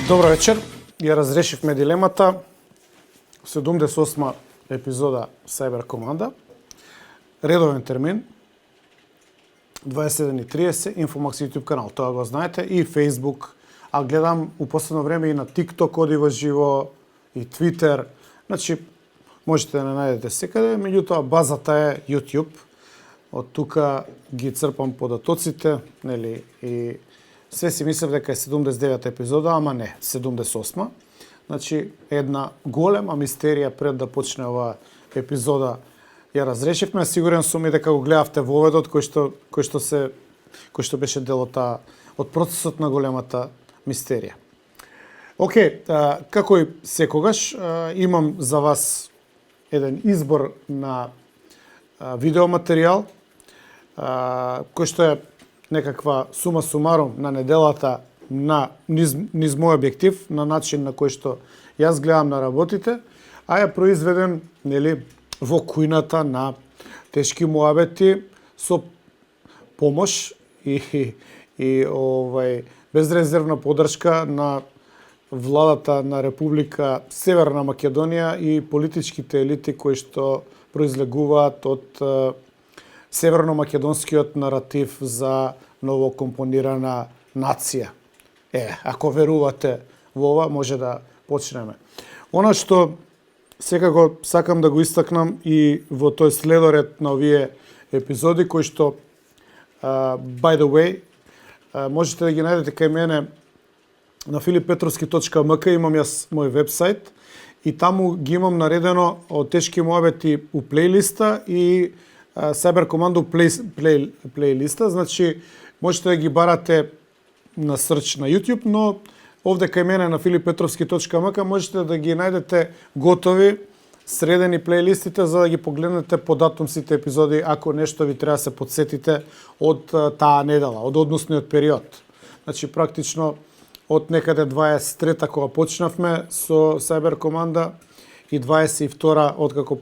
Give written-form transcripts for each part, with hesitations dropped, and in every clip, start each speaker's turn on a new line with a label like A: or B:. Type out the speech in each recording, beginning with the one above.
A: Добро вечер. Ја разрешивме дилемата. 78 епизода Cyber Команда. Редовен термин. 21:30 Infomax YouTube канал. Тоа го знаете, и Facebook. А гледам у последно време и на TikTok оди во живо, и Twitter. Значи можете да не најдете секаде, меѓутоа базата е YouTube. Од тука ги црпам податоците, нели, и све си мислев дека е 79 епизода, ама не, 78. Значи, една голема мистерија пред да почне оваа епизода ја разрешивме. Сигурен сум и дека го гледавте воведот кој што беше дел од процесот на големата мистерија. Океј, како и секогаш, имам за вас еден избор на видеоматеријал, кој што е некаква сума сумарум на неделата низ мој објектив, на начин на кој што јас гледам на работите, а ја произведен, нели, во кујната на тешки муабети со помош и безрезервна поддршка на владата на Република Северна Македонија и политичките елити кои што произлегуваат од северно-македонскиот наратив за новокомпонирана нација. Ако верувате во ова, може да почнеме. Она што секако сакам да го истакнам и во тој следоред на овие епизоди, кои што, by the way, можете да ги најдете кај мене на filipetrovski.mk, имам јас мој вебсайт и таму ги имам наредено од тешки муабети у плейлиста и Cyber Команду плейлиста, значи можете да ги барате на срч на YouTube, но овде кај мене на filipetrovski.mk можете да ги најдете готови, средени плейлистите за да ги погледнете по датум сите епизоди ако нешто ви треба да се подсетите од таа недела, од односниот период. Значи практично од некаде 23-та кога почнавме со Cyber Команда и 22-та откако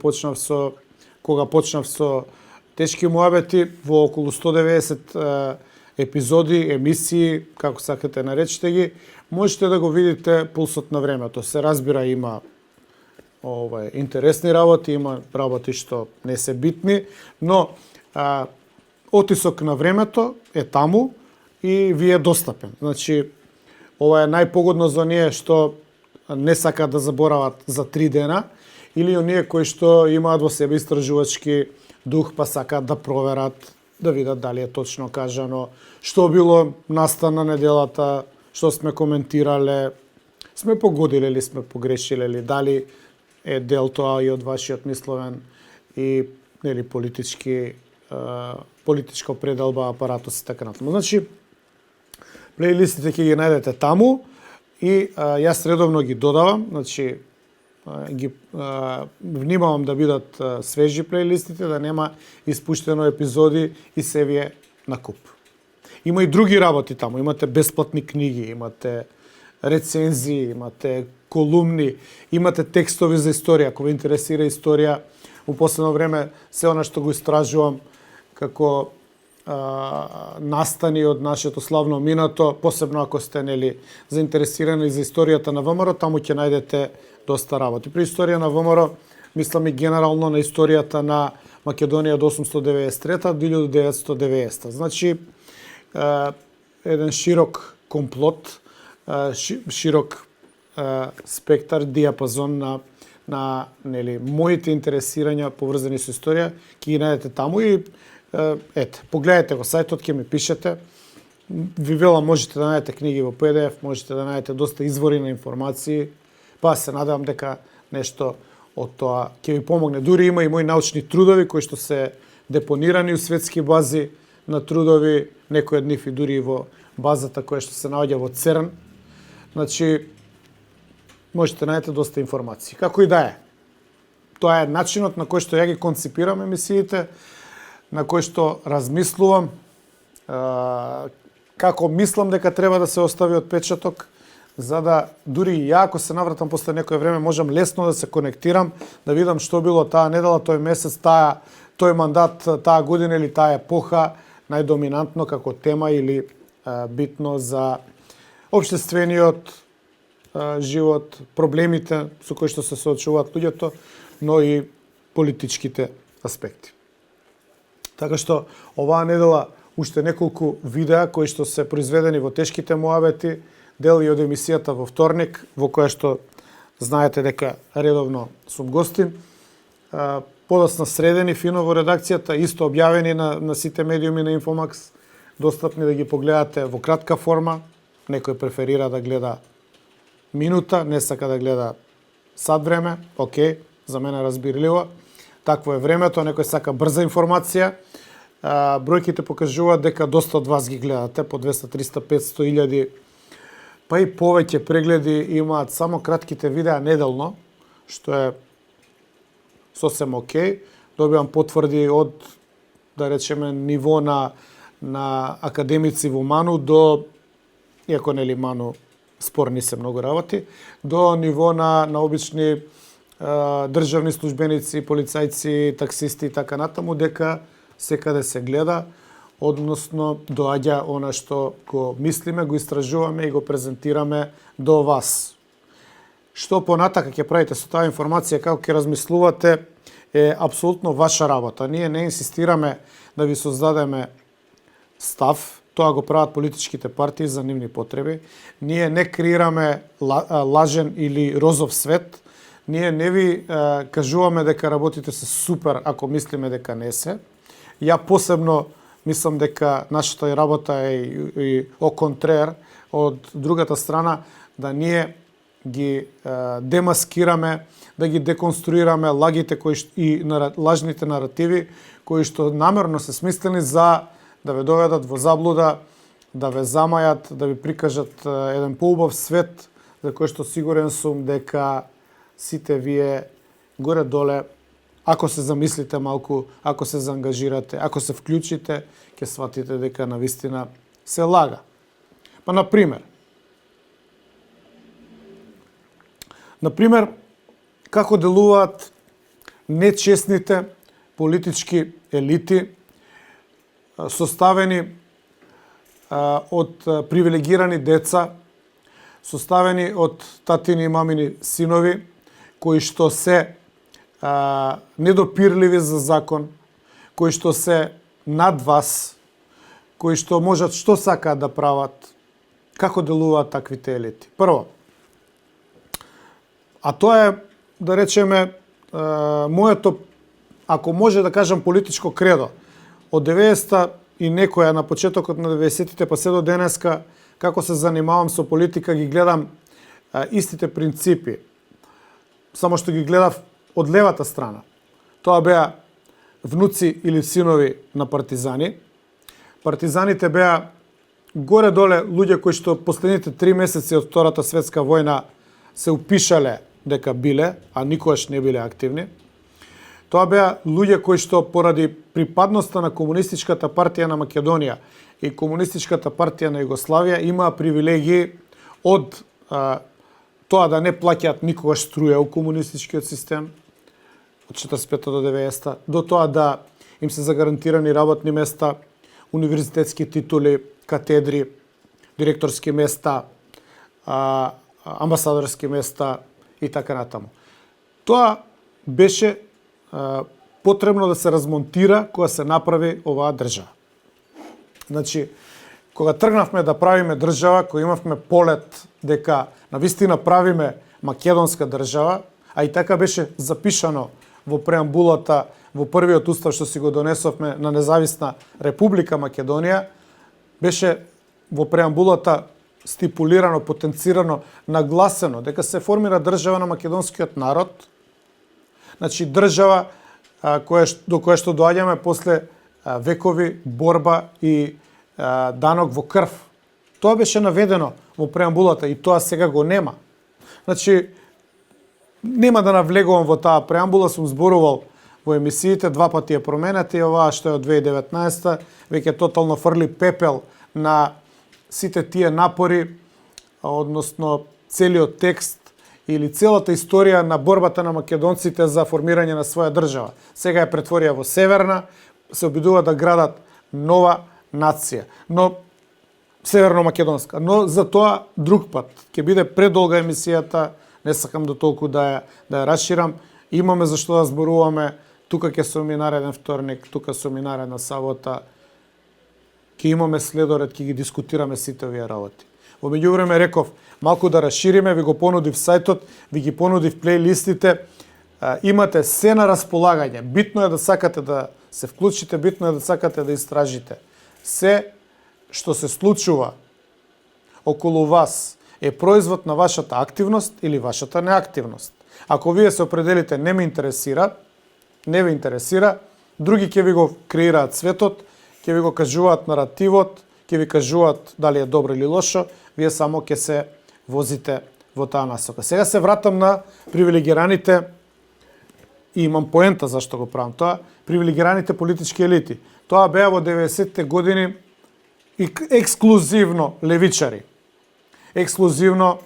A: кога почнав со тешки муабети, во околу 190 епизоди, емисии, како сакате наречете ги, можете да го видите пулсот на времето. Се разбира, има интересни работи, има работи што не се битни, но отисок на времето е таму и ви е достапен. Значи, ова е најпогодно за оние што не сакаат да заборават за 3 дена, или оние кои што имаат во себе истражувачки дух, па сакаат да проверат, да видат дали е точно кажано, што било настан на неделата, што сме коментирале, сме погодиле или сме погрешиле, или дали е дел тоа и од вашиот мисловен и нели политичка пределба, апаратос и така натаму. Значи, плейлистите ќе ги најдете таму и јас редовно ги додавам, значи ги внимавам да бидат свежи плейлистите, да нема испуштено епизоди и се ви е на куп. Има и други работи таму, имате бесплатни книги, имате рецензии, имате колумни, имате текстови за историја. Ако ве интересира историја, у последно време се она што го истражувам како настани од нашето славно минато, посебно ако сте нели заинтересирани за историјата на ВМРО, таму ќе најдете доста работи. При историја на ВМРО, мислам и генерално на историјата на Македонија од 893 до 1990. Значи, еден широк комплот, широк спектар, диапазон на нели моите интересирања поврзани со историја, ќе ги најдете таму и погледайте го сајтот, ќе ми пишете. Ви велам, можете да најдете книги во PDF, можете да најдете доста извори на информации, па се надевам дека нешто од тоа ќе ви помогне. Дури има и мои научни трудови кои што се депонирани у светски бази на трудови, некои од нив и дури во базата која што се наоѓа во ЦЕРН. Значи, можете да најдете доста информации. Како и да е. Тоа е начинот на кој што ја ги конципирам емисиите, на кој што размислувам, како мислам дека треба да се остави отпечаток, за да дури и ја, ако се навратам после некое време, можам лесно да се конектирам, да видам што било таа недела, тој месец, тој мандат, таа година или таа епоха, најдоминантно како тема или битно за општествениот живот, проблемите со кои што се соочуваат луѓето, но и политичките аспекти. Така што оваа недела уште неколку видеа кои што се произведени во тешките муабети, дел и од емисијата во вторник, во која што знаете дека редовно сум гостин, подоцна средени фино во редакцијата, исто објавени на сите медиуми на Инфомакс, достапни да ги погледате во кратка форма. Некој преферира да гледа минута, не сака да гледа сат време, окей, за мене разбирливо. Такво е времето, некој сака брза информација. Бројките покажуваат дека доста од вас ги гледате, по 200, 300, 500 илјади, па и повеќе прегледи имаат само кратките видеа неделно, што е сосем окей. Добивам потврди од, да речеме, ниво на академици во Ману до, иако нели Ману спорни се многу работи, до ниво на обични државни службеници, полицајци, таксисти и така натаму, дека секаде се гледа, односно доаѓа она што го мислиме, го истражуваме и го презентираме до вас. Што понатака ќе правите со таа информација, како ќе размислувате, е апсолутно ваша работа. Ние не инсистираме да ви создадеме став, тоа го прават политичките партии за нивни потреби. Ние не креираме лажен или розов свет. Ние не ви кажуваме дека работите се супер ако мислиме дека не се. Ја посебно мислам дека нашата работа е и о контрер од другата страна, да ние ги демаскираме, да ги деконструираме лагите и лажните наративи кои што намерно се смислени за да ве доведат во заблуда, да ве замајат, да ви прикажат еден поубав свет за кој што сигурен сум дека сите вие горе-доле, ако се замислите малку, ако се заангажирате, ако се вклучите, ќе сватите дека навистина се лага. Па, например, како делуваат нечестните политички елити, составени од привилегирани деца, составени од татини и мамини синови, кои што се недопирливи за закон, кои што се над вас, кои што можат што сакаат да прават. Како делуваат таквите елити? Прво, а тоа е, да речеме, моето, ако може да кажам, политичко кредо. Од 90-та и некоја на почетокот на 90-тите па се до денеска, како се занимавам со политика, ги гледам истите принципи, само што ги гледав од левата страна. Тоа беа внуци или синови на партизани. Партизаните беа горе-доле луѓе кои што последните 3 месеци од Втората светска војна се упишале дека биле, а никогаш не биле активни. Тоа беа луѓе кои што поради припадноста на Комунистичката партија на Македонија и Комунистичката партија на Југославија имаа привилегии од тоа да не плаќаат никогаш струја у комунистичкиот систем од 45 до 90, до тоа да им се загарантирани работни места, универзитетски титули, катедри, директорски места, амбасадорски места и така натаму. Тоа беше потребно да се размонтира кога се направи оваа држава. Значи, кога тргнавме да правиме држава, кога имавме полет дека навистина правиме македонска држава, а и така беше запишано во преамбулата, во првиот устав што си го донесовме на независна Република Македонија, беше во преамбулата стипулирано, потенцирано, нагласено дека се формира држава на македонскиот народ. Значи, држава до која што доаѓаме после векови борба и данок во крв. Тоа беше наведено во преамбулата и тоа сега го нема. Значи, Нема да навлегувам во таа преамбула, сум зборувал во емисиите, два пати ја променете и оваа што е од 2019 веќе тотално фрли пепел на сите тие напори, односно целиот текст или целата историја на борбата на македонците за формирање на своја држава. Сега ја претворија во северна, се обидува да градат нова нација, но северно-македонска. Но за тоа друг пат. Ќе биде предолга емисијата, не сакам да толку да ја расширам. Имаме за што да зборуваме. Тука ќе сум и нареден вторник, тука сум и наредна сабота. Ќе имаме следоред, ќе ги дискутираме сите овие работи. Во меѓувреме реков, малку да расшириме, ви го понудив сајтот, ви ги понудив плейлистите. Имате се на располагање. Битно е да сакате да се вклучите, битно е да сакате да истражите. Се што се случува околу вас е производ на вашата активност или вашата неактивност. Ако вие се определите не ме интересира, не ви интересира, други ќе ви го креираат светот, ќе ви го кажуваат наративот, ќе ви кажуваат дали е добро или лошо, вие само ќе се возите во таа насока. Сега се вратам на привилегираните, и имам поента зашто го правам тоа, привилегираните политички елити. Тоа беа во 90-те години ексклузивно левичари. Ексклузивно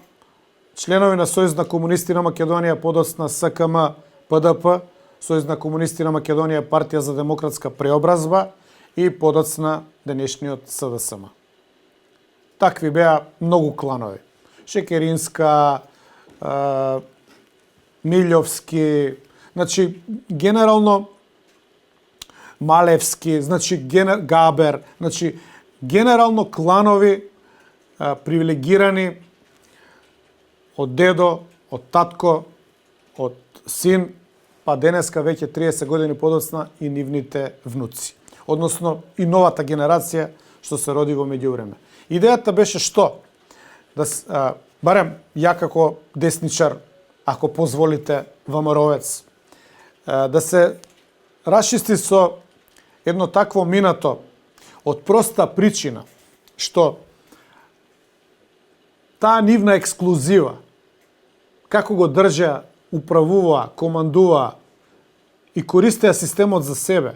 A: членови на Сојуз на комунисти на Македонија, подоцна СКМ, ПДП, Сојуз на комунисти на Македонија, партија за демократска преобразба и подоцна денешниот СДСМ. Такви беа многу кланови. Шекеринска, Милјовски, значи генерално Малевски, значи Габер, значи генерално кланови привилегирани од дедо, од татко, од син, па денеска веќе 30 години подоцна и нивните внуци. Односно и новата генерација што се роди во меѓувреме. Идејата беше што? Барем ја како десничар, ако позволите, ВМРО-вец, да се расчисти со едно такво минато од проста причина што таа нивна ексклузива, како го држеа, управуваа, командуваа и користеа системот за себе,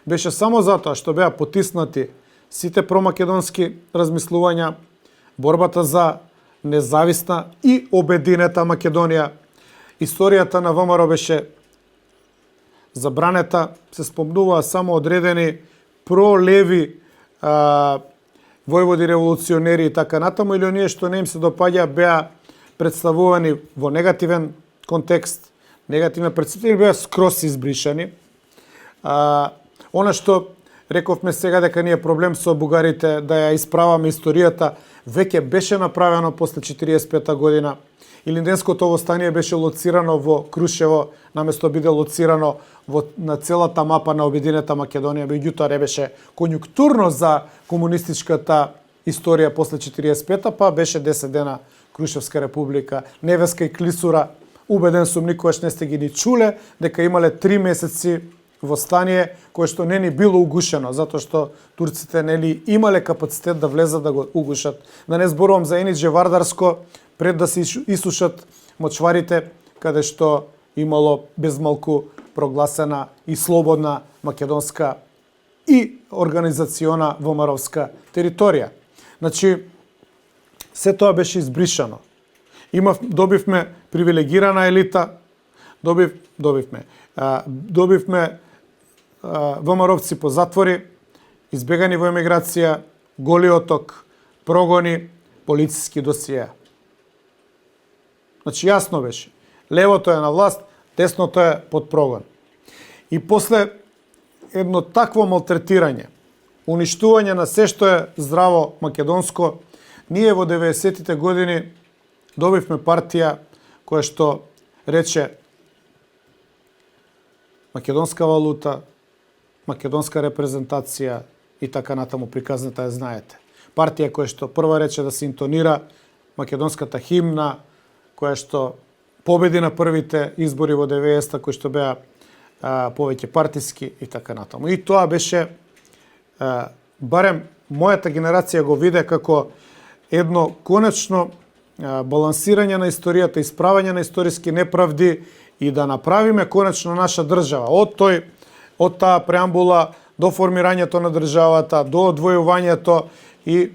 A: беше само затоа што беа потиснати сите промакедонски размислувања, борбата за независна и обединета Македонија. Историјата на ВМРО беше забранета, се спомнуваа само одредени пролеви војводи револуционери и така натаму, или оние што не им се допаѓа беа представувани во негативен контекст, негативна перцепција, беа скрос избришани. Она што рековме сега дека ние проблем со бугарите да ја исправаме историјата, веќе беше направено после 45 година. Илинденското востание беше лоцирано во Крушево, наместо биде лоцирано на целата мапа на обединета Македонија, меѓутоа не беше конјунктурно за комунистичката историја после 45-та, па беше 10 дена Крушевска република, Невеска и Клисура. Убеден сум, никогаш не сте ги ни чуле дека имале 3 месеци востание кое што не ни било угушено, затоа што турците нели имале капацитет да влезат да го угушат. Да не зборувам за Енидже Вардарско, пред да се исушат мочварите, каде што имало безмалку прогласена и слободна македонска и организациона ВМРО-вска територија. Значи, се тоа беше избришано. Добивме привилегирана елита, добивме ВМРО-вци по затвори, избегани во емиграција, голи оток, прогони, полициски досиеа. Значи, јасно беше. Левото е на власт, десното е под прогон. И после едно такво малтретирање, уништување на се што е здраво македонско, ние во 90-тите години добивме партија која што рече македонска валута, македонска репрезентација и така натаму, приказната ја знаете. Партија која што прва рече да се интонира македонската химна, која што победи на првите избори во 90-та, кои што беа повеќе партиски и така натаму. И тоа беше, барем мојата генерација го виде како едно конечно балансирање на историјата, исправање на историски неправди и да направиме конечно наша држава. Од таа преамбула до формирањето на државата, до одвојувањето и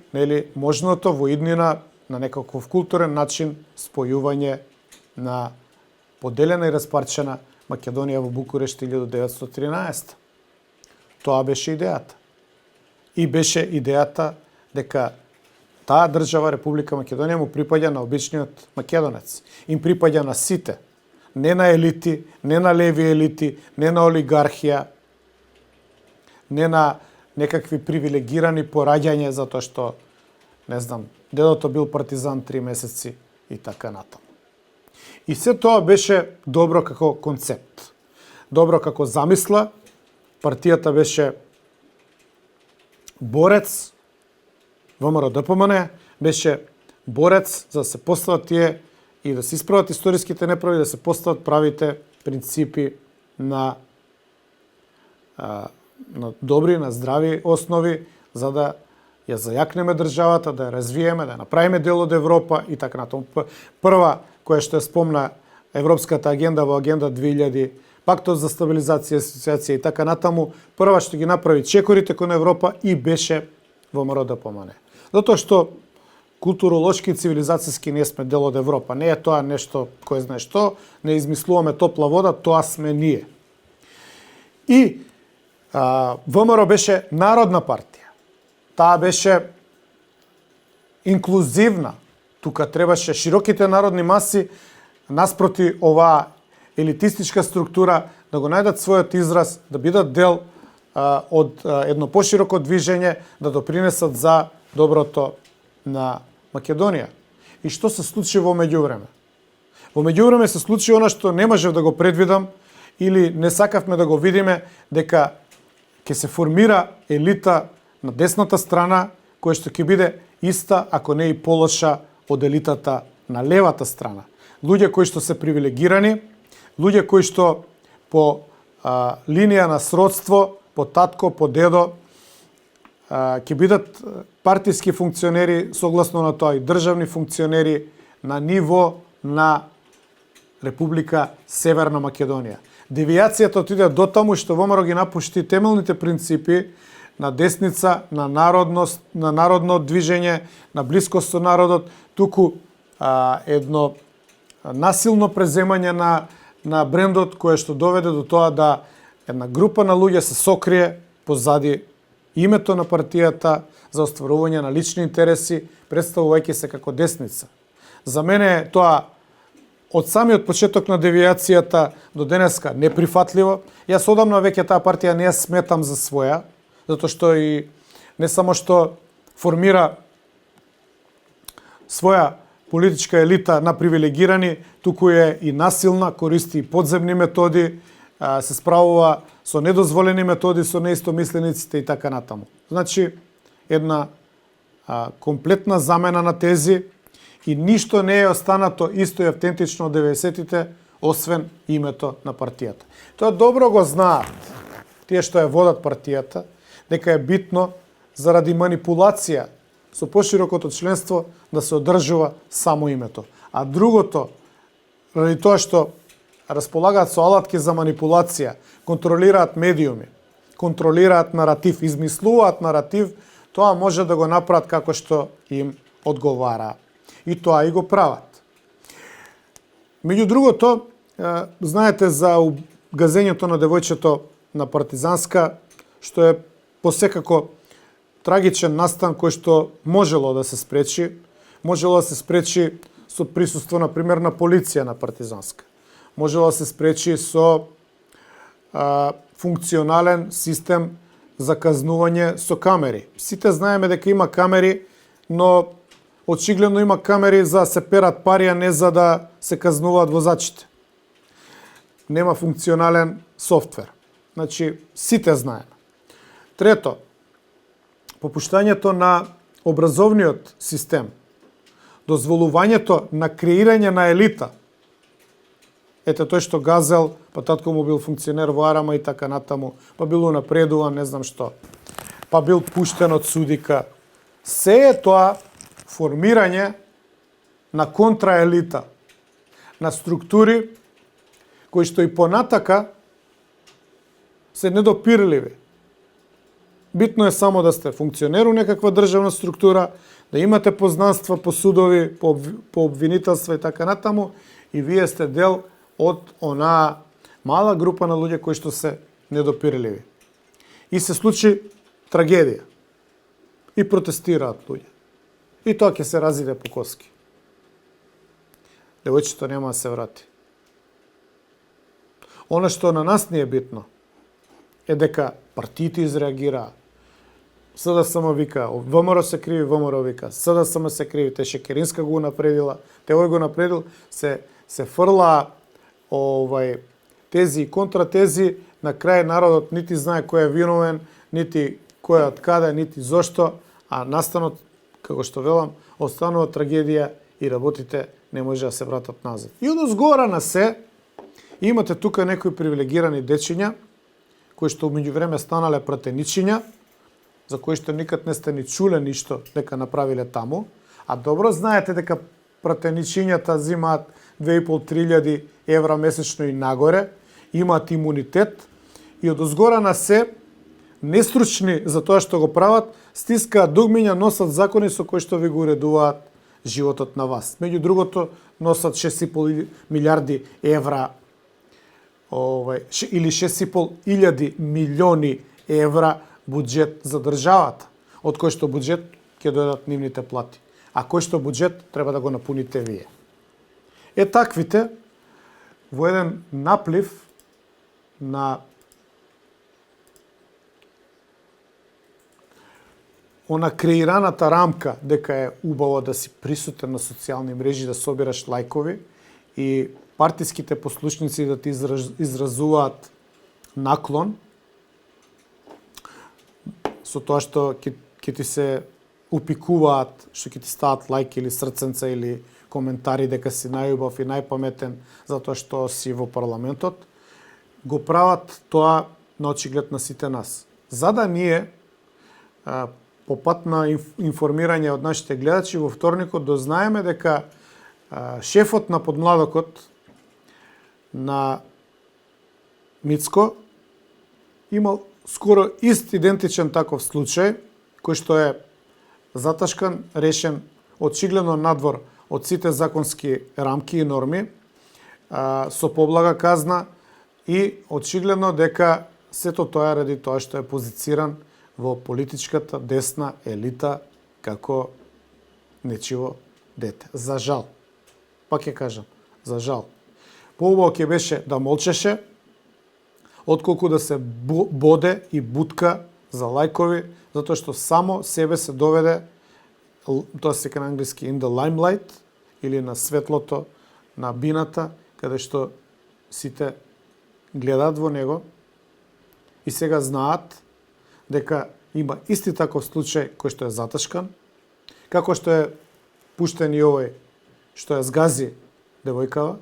A: можното во иднина на некаков културен начин спојување на поделена и распарчена Македонија во Букурешт 1913. Тоа беше идејата. И беше идејата дека таа држава, Република Македонија, му припаѓа на обичниот македонец. Им припаѓа на сите. Не на елити, не на леви елити, не на олигархија, не на некакви привилегирани пораѓања затоа што, не знам, дедото бил партизан 3 месеци и така натаму. И се тоа беше добро како концепт. Добро како замисла. Партијата беше борец, ВМРО-ДПМН беше борец за да се постават тие и да се исправат историските неправи, да се постават правите принципи на добри, на здрави основи, за да ја зајакнеме државата, да ја развиеме, да ја направиме дел од Европа и така натаму. Прва која што ја спомна Европската агенда во агенда 2000, пактот за стабилизација, асоциација и така натаму, прва што ги направи чекорите кон Европа и беше ВМРО-ДПМН. Затоа што културолошки и цивилизацијски не сме дел од Европа. Не е тоа нешто кој знае што, не измислуваме топла вода, тоа сме ние. И ВМРО беше народна партија. Таа беше инклузивна. Тука требаше широките народни маси наспроти оваа елитистичка структура да го најдат својот израз, да бидат дел од едно пошироко движење, да допринесат за доброто на Македонија. И што се случи во меѓувреме? Во меѓувреме се случи она што не можев да го предвидам или не сакавме да го видиме, дека ќе се формира елита на десната страна, која што ќе биде иста, ако не и полоша од елитата на левата страна. Луѓе кои што се привилегирани, луѓе кои што по линија на сродство, по татко, по дедо, ќе бидат партиски функционери, согласно на тоа и државни функционери на ниво на Република Северна Македонија. Девијацијата отиде до таму што ВМРО ги напушти темелните принципи на десница, на народност, на народно движење, на блискост со народот, туку едно насилно преземање на брендот кое што доведе до тоа да една група на луѓе се сокрие позади името на партијата за остварување на лични интереси, представувајќи се како десница. За мене тоа од самиот почеток на девијацијата до денеска неприфатливо. Јас одамна веќе таа партија не ја сметам за своја, затоа што и не само што формира своја политичка елита на привилегирани, туку е и насилна, користи подземни методи, се справува со недозволени методи со неистомислениците и така натаму. Значи, една комплетна замена на тези и ништо не е останато исто и автентично од 90-тите, освен името на партијата. Тоа добро го знаат тие што ја водат партијата, дека е битно заради манипулација со поширокото членство да се одржува само името. А другото, ради тоа што располагаат со алатки за манипулација, контролираат медиуми, контролираат наратив, измислуваат наратив, тоа може да го направат како што им одговара. И тоа и го прават. Меѓу другото, знаете за газењето на девојчето на Партизанска, што е посекако трагичен настан кој што можело да се спречи, можело да се спречи со присуство, например, на полиција на Партизанска. Можело да се спречи со функционален систем за казнување со камери. Сите знаеме дека има камери, но очигледно има камери за да се перат пари, а не за да се казнуваат возачите. Нема функционален софтвер. Значи, сите знаеме. Трето, попуштањето на образовниот систем, дозволувањето на креирање на елита. Ете тој што газел, па татко му бил функционер во Арама и така натаму, па бил унапредуван, не знам што, па бил пуштен од судика. Се е тоа формирање на контраелита, на структури кои што и понатака се недопирливи. Битно е само да сте функционер у некаква државна структура, да имате познанства по судови, по обвинителства и така натаму, и вие сте дел од онаа мала група на луѓе кои што се недопирливи. И се случи трагедија. И протестираат луѓе. И тоа ќе се разиде по коски. Девојчето нема да се врати. Она што на нас не е битно е дека партиите изреагираа. СДСМ вика, ВМРО се криви, ВМРО вика, СДСМ се криви, те Шекеринска го напредила, те овој го напредил, се фрла тези и контратези, на крај народот нити знае кој е виновен, нити кој е од каде, нити зошто, а настанот, како што велам, останува трагедија и работите не може да се вратат назад. И одозгора на се, имате тука некои привилегирани дечиња, кои што меѓу време станале пратеничиња, за кои што никад не сте ни чуле ништо дека направиле таму, а добро знаете дека пратеничињата зимаат 2.500 евра месечно и нагоре, имаат имунитет и одозгора на се, нестручни за тоа што го прават, стискаат дугмиња, носат закони со кои што ви го уредуваат животот на вас. Меѓу другото, носат 6,5 милиарди евра или 6,5 милиони евра буџет за државата, од кој што буџет ќе дојдат нивните плати. А кој што буџет треба да го напуните вие. Е таквите, во еден наплив на она креираната рамка дека е убаво да си присутен на социјални мрежи, да собираш лајкови и партиските послушници да ти изразуваат наклон со тоа што ќе ти се упикуваат, што ќе ти стават лајк или срценца или коментари дека си најубав и најпаметен затоа што си во парламентот, го прават тоа на очиглед на сите нас. За да ние по пат на информирање од нашите гледачи во вторникот дознаеме дека шефот на подмладокот на Мицко имал скоро ист идентичен таков случај, кој што е заташкан, решен очигледно надвор од сите законски рамки и норми, со поблага казна и очигледно дека сето тоа ради тоа што е позициран во политичката десна елита како нечиво дете. За жал. Пак ќе кажам, за жал. Поубаво ќе беше да молчеше, отколку да се боде и бутка за лајкови, затоа што само себе се доведе, тоа се на англиски in the limelight, или на светлото, на бината, каде што сите гледаат во него и сега знаат дека има исти таков случај кој што е заташкан, како што е пуштен и овој што ја згази девојкава.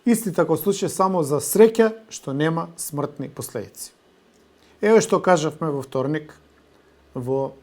A: Исти таков случај, само за среќа што нема смртни последици. Еве што кажавме во вторник во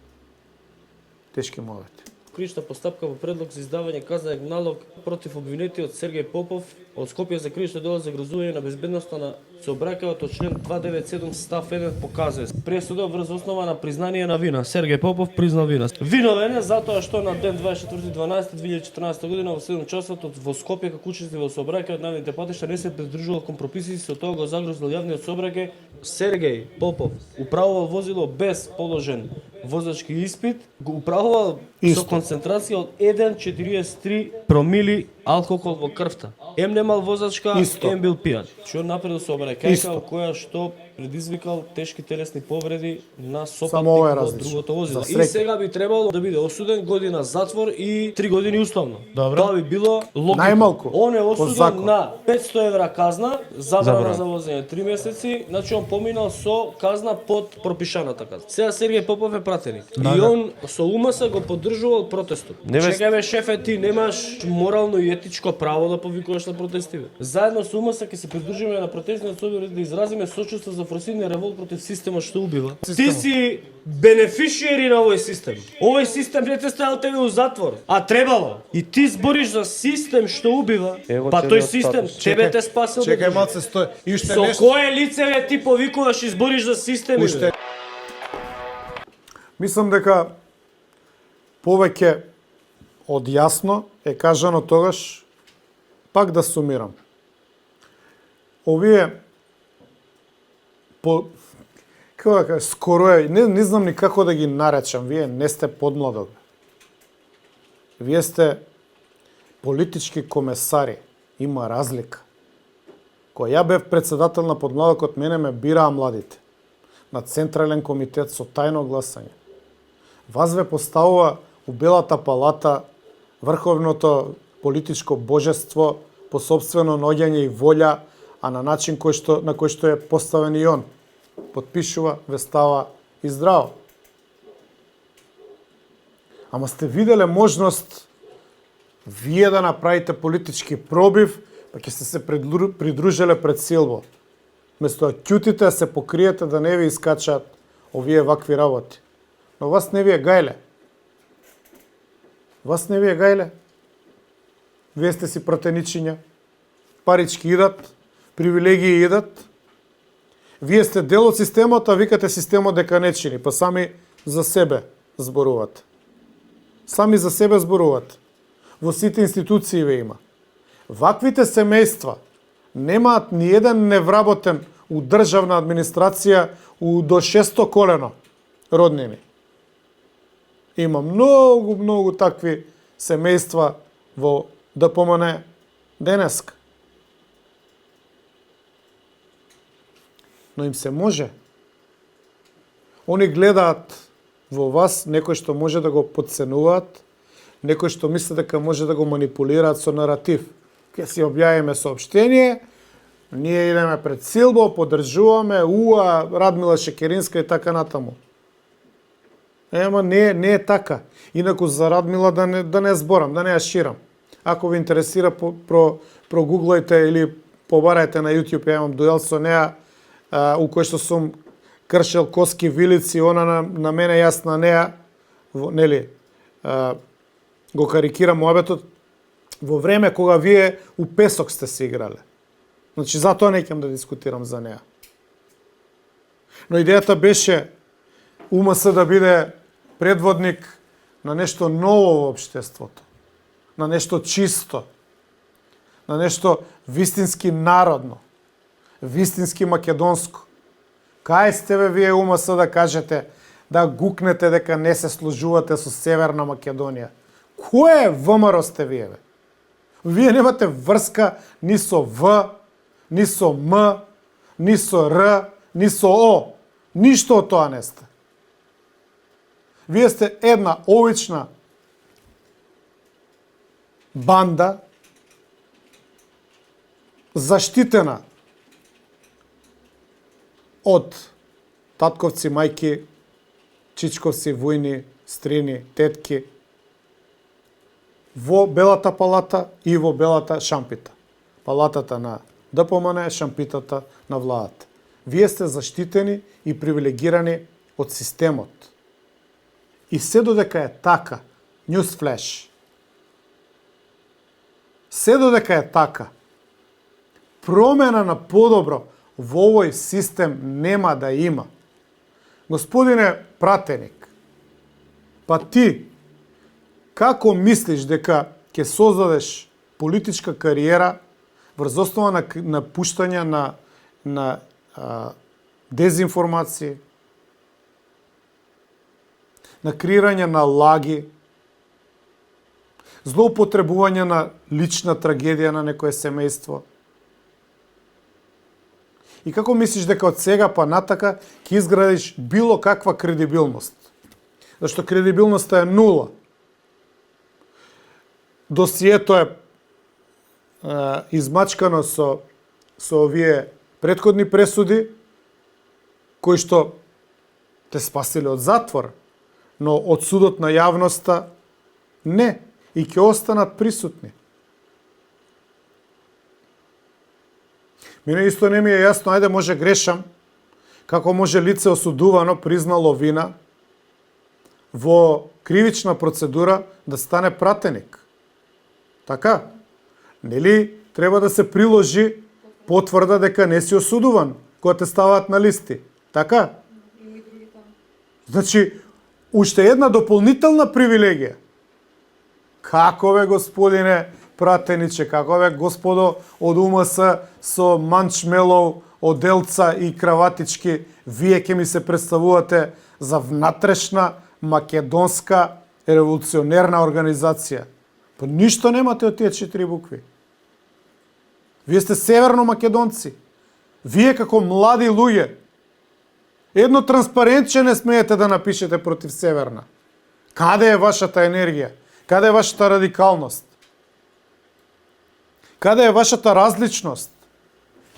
A: Тешки мовети.
B: Крична постапка во предлог за издавање казнен налог против обвинетиот Сергеј Попов од Скопје за кривично дело за загрозување на безбедноста на сообраќајот од член 297 став 1 показува пресуда врз основа на признание на вина. Сергеј Попов признал вина. Виновен е затоа што на ден 24.12.2014 година во 7 часот во Скопје како учесник во сообраќајот на навните патишта не се придржувал кон прописите, со тоа го загрозил јавниот сообраќај. Сергеј Попов управувал возило без положен возачки испит, го управувал со концентрација од 1,43 промили алкохол во крвта. Ем немал возачка, ем бил пијан. Што направил сообраќајка која што предизвикал тешки телесни повреди на сопатник во другото возило. И сега би требало да биде осуден, година затвор и 3 години условно. Тоа би било логично.
A: Најмалку.
B: Он е осуден на 500 евра казна, забрана за возење 3 месеци, значи он поминал со казна под пропишаната казна. Сега Сергеј Попов е пратеник. И он со УМС го поддржувал протестот. Чекаме шефе, ти немаш морално и етичко право да повикуваш на протести. Заедно со УМС ќе се придружиме на протестни собори да изразиме сочувство за форсивниот револт против системот што убива. Ти си бенефишиери на овој систем. Овој систем не те ставил тебе у затвор, а требало. И ти збориш за систем што убива, па тој систем тебе те спасил.
A: Чекај малце, стој. И уште
B: Со
A: нешто.
B: кое лице ти повикуваш и збориш за систем?
A: Уште. Мислам дека повеќе од јасно е кажано тогаш, пак да сумирам. Овие како да кажа, скоро е, не знам ни како да ги наречам, вие не сте подмладок. Вие сте политички комесари, има разлика. Кога ја бев председател на подмладокот, мене ме бираа младите на Централен комитет со тајно гласање. Вас ве поставува у Белата палата врховното политичко божество по собствено наоѓање и волја, а на начин на кој што е поставен и он. Подпишува, ве става и здраво. Ама сте виделе можност вие да направите политички пробив, па ќе сте се придружеле пред Силво. Место да ќутите, да се покриете, да не ви искачат овие вакви работи. Но вас не ви е гајле. Вас не ви е гајле. Вие сте си пратеничиња. Парички идат, привилегии идат. Вие сте дел од системот, а викате системот дека не чини, па сами за себе зборувате. Сами за себе зборувате. Во сите институции ве има. Ваквите семејства немаат ни еден невработен у државна администрација до 600 колено роднини. Има многу такви семејства во ДПМН денеска. Но им се може. Они гледаат во вас некој што може да го подценуваат, некој што мисли дека може да го манипулираат со наратив. Ке си објавиме соопштение, ние идеме пред Силво, поддржуваме Радмила Шекеринска и така натаму. Ема не е така. Инаку за Радмила да не зборам, да не ја ширам. Ако ви интересира, прогуглајте или побарајте на YouTube, ја имам дуел со неа, у кој што сум кршел коски вилици, она на мене, јас на неа, нели, го карикирам моабетот, во време кога вие у песок сте се играле. Значи, затоа не ќе да дискутирам за неа. Но идејата беше УМС да биде предводник на нешто ново во општеството, на нешто чисто, на нешто вистински народно, вистински македонско. Кај сте бе вие УМС да кажете, да гукнете дека не се служувате со Северна Македонија? Кој ВМРО сте вие бе? Вие немате врска ни со В, ни со М, ни со Р, ни со О. Ништо од тоа не сте. Вие сте една овична банда, заштитена од татковци, мајки, чичковци, војни, стрини, тетки, во Белата палата и во Белата шампита. Палатата на ДПМН, шампитата на владата. Вие сте заштитени и привилегирани од системот. И се додека е така, newsflash, се додека е така, промена на подобро во овој систем нема да има. Господине пратеник, па ти, како мислиш дека ќе создадеш политичка кариера врз основа на пуштање на дезинформации, на креирање на лаги, злоупотребување на лична трагедија на некое семејство? И како мислиш дека од сега па натака ќе изградиш било каква кредибилност? Зашто кредибилноста е нула. Досието е измачкано со овие претходни пресуди, кои што те спасиле од затвор, но од судот на јавноста не, и ќе останат присутни. Мене исто не ми е јасно, ајде може грешам, како може лице осудувано, признало вина, во кривична процедура да стане пратеник. Така? Нели треба да се приложи потврда дека не си осудуван, кога те ставаат на листи. Така? Значи, уште една дополнителна привилегија. Како бе, господине пратениче, како бе, господо од УМС со манчмелов, оделца и краватички, вие ќе ми се представувате за внатрешна македонска револуционерна организација. Па ништо немате од тие 4 букви. Вие сте северно македонци. Вие како млади луѓе, едно транспарентче не смеете да напишете против Северна. Каде е вашата енергија? Каде е вашата радикалност? Каде е вашата различност?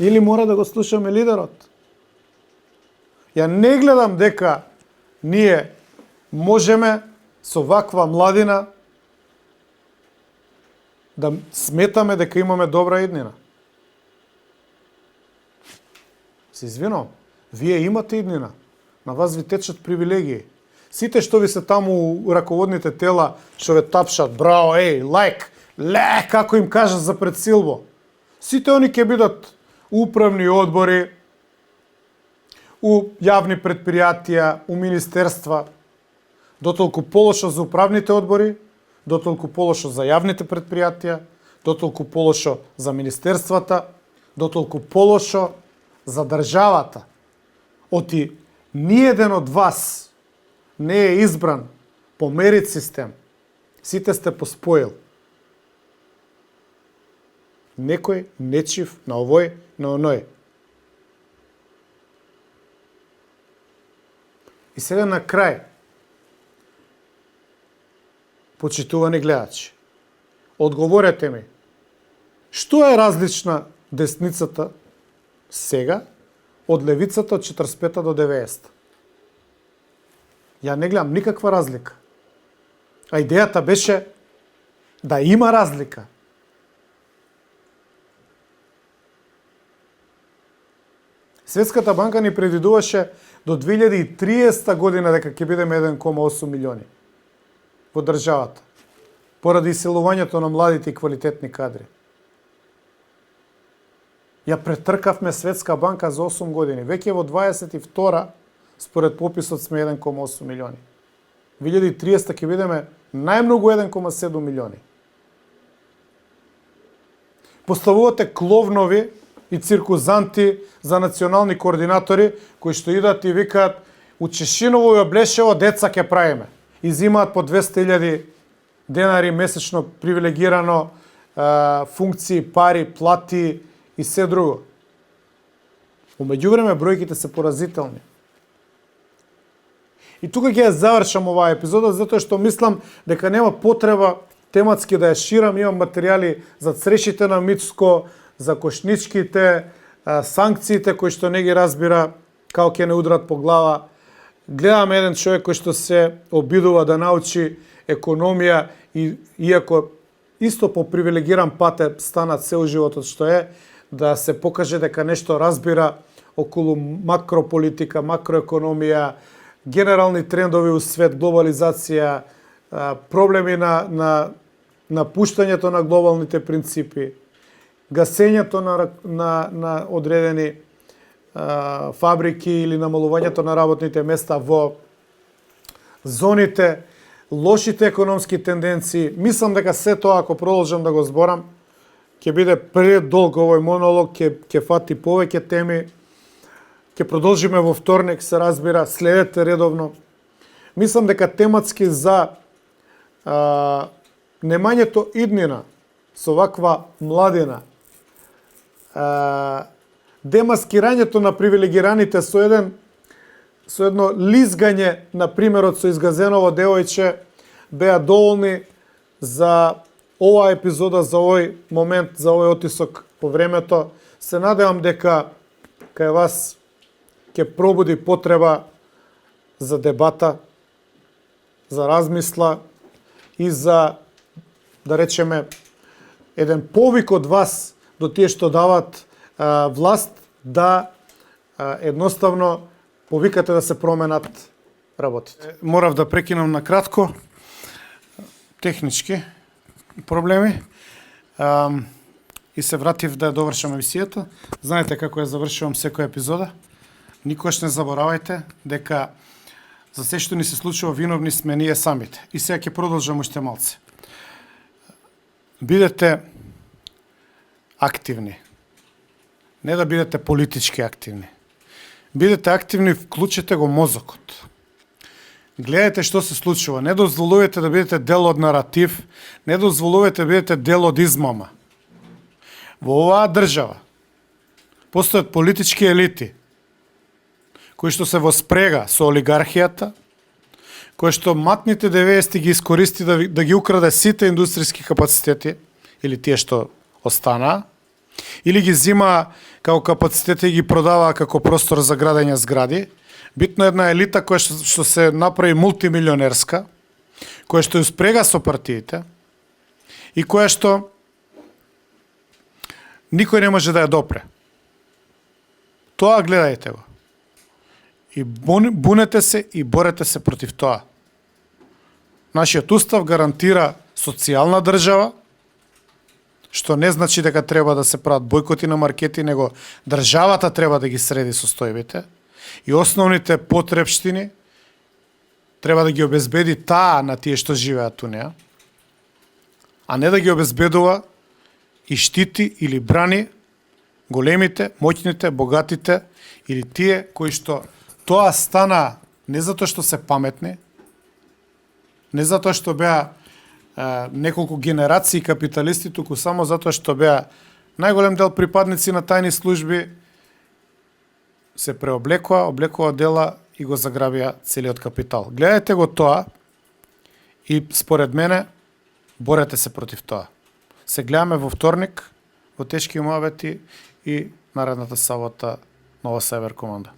A: Или мора да го слушаме лидерот? Ја не гледам дека ние можеме со ваква младина да сметаме дека имаме добра иднина. Се извинувам, вие имате иднина. На вас ви течат привилегии. Сите што ви се таму у раководните тела, што ве тапшат, браво, лайк, како им кажат за пред Силво. Сите они ќе бидат управни одбори, у јавни предпријатија, у министерства. Дотолку полошо за управните одбори, дотолку полошо за јавните предпријатија, дотолку полошо за министерствата, дотолку полошо за државата. Оти ниеден од вас не е избран по мерит систем. Сите сте по споил. Некој нечив на овој, на оној. И сега на крај, почитувани гледачи, одговорете ми, што е различна десницата сега од левицата од 45 до 90? Ја не гледам никаква разлика. А идејата беше да има разлика. Светската банка ни предвидуваше до 2030 година дека ќе бидеме 1,8 милиони во државата, поради иселувањето на младите и квалитетни кадри. Ја претркавме Светска банка за 8 години. Веќе во 22 според пописот сме 1,8 милиони. 2030 ќе бидеме најмногу 1,7 милиони. Поставувате кловнови и циркузанти за национални координатори кои што идат и викаат у Чешиново и Облешево деца ќе правиме. И зимаат по 200.000 денари месечно привилегирано, функции, пари, плати и се друго. У меѓувреме бројките се поразителни. И тука ќе ја завршам оваа епизода, затоа што мислам дека нема потреба тематски да ја ширам, имам материјали за црешите на Мицко, за кошничките, санкциите кои што не ги разбира, како ќе не удрат по глава. Гледам еден човек кој што се обидува да научи економија и иако исто по привилегиран пат е станат цел животот што е, да се покаже дека нешто разбира околу макрополитика, макроекономија, генерални трендови у свет, глобализација, проблеми на пуштањето на глобалните принципи, гасењето на одредени фабрики или намалувањето на работните места во зоните, лошите економски тенденции. Мислам дека се тоа, ако продолжам да го зборам, ќе биде предолг овој монолог, ќе фати повеќе теми, ќе продолжиме во вторник, се разбира, следете редовно. Мислам дека тематски за немањето иднина со ваква младина, демаскирањето на привилегираните со едно лизгање на примерот со изгазеново девојче беа доволни за оваа епизода, за овој момент, за овој отисок по времето. Се надевам дека кај вас ќе пробуди потреба за дебата, за размисла и за, да речеме, еден повик од вас до тие што дават власт да едноставно повикате да се променат работите. Морав да прекинам на кратко. Технички проблеми. И се вратив да довршам емисијата. Знаете како ја завршувам секоја епизода. Никогаш не заборавајте дека за се што ни се случува виновни сме ние самите. И сега ќе продолжам уште малце. Бидете активни. Не да бидете политички активни. Бидете активни, вклучете го мозокот. Гледајте што се случува. Не дозволувате да бидете дел од наратив, не дозволувате да бидете дел од измама. Во оваа држава постојат политички елити кои што се во спрега со олигархијата, кои што матните 90-ти ги искористи да ги украде сите индустријски капацитети, или тие што останаа, или ги зима како капацитети и ги продава како простор за градење згради. Битно една елита која што се направи мултимилионерска, која што ја спрега со партиите и која што никој не може да ја допре. Тоа гледајте го. И бунете се и борете се против тоа. Нашиот устав гарантира социјална држава, што не значи дека треба да се прават бојкоти на маркети, него државата треба да ги среди состојбите и основните потребштини треба да ги обезбеди таа на тие што живеат у неа, а не да ги обезбедува и штити или брани големите, моќните, богатите или тие кои што тоа стана не затоа што се паметни, не затоа што беа неколку генерации капиталисти, туку само затоа што беа најголем дел припадници на тајни служби, се облекува дела и го заграбија целиот капитал. Гледајте го тоа и според мене борете се против тоа. Се гледаме во вторник во тешки муабети и наредната сабота нова Север команда.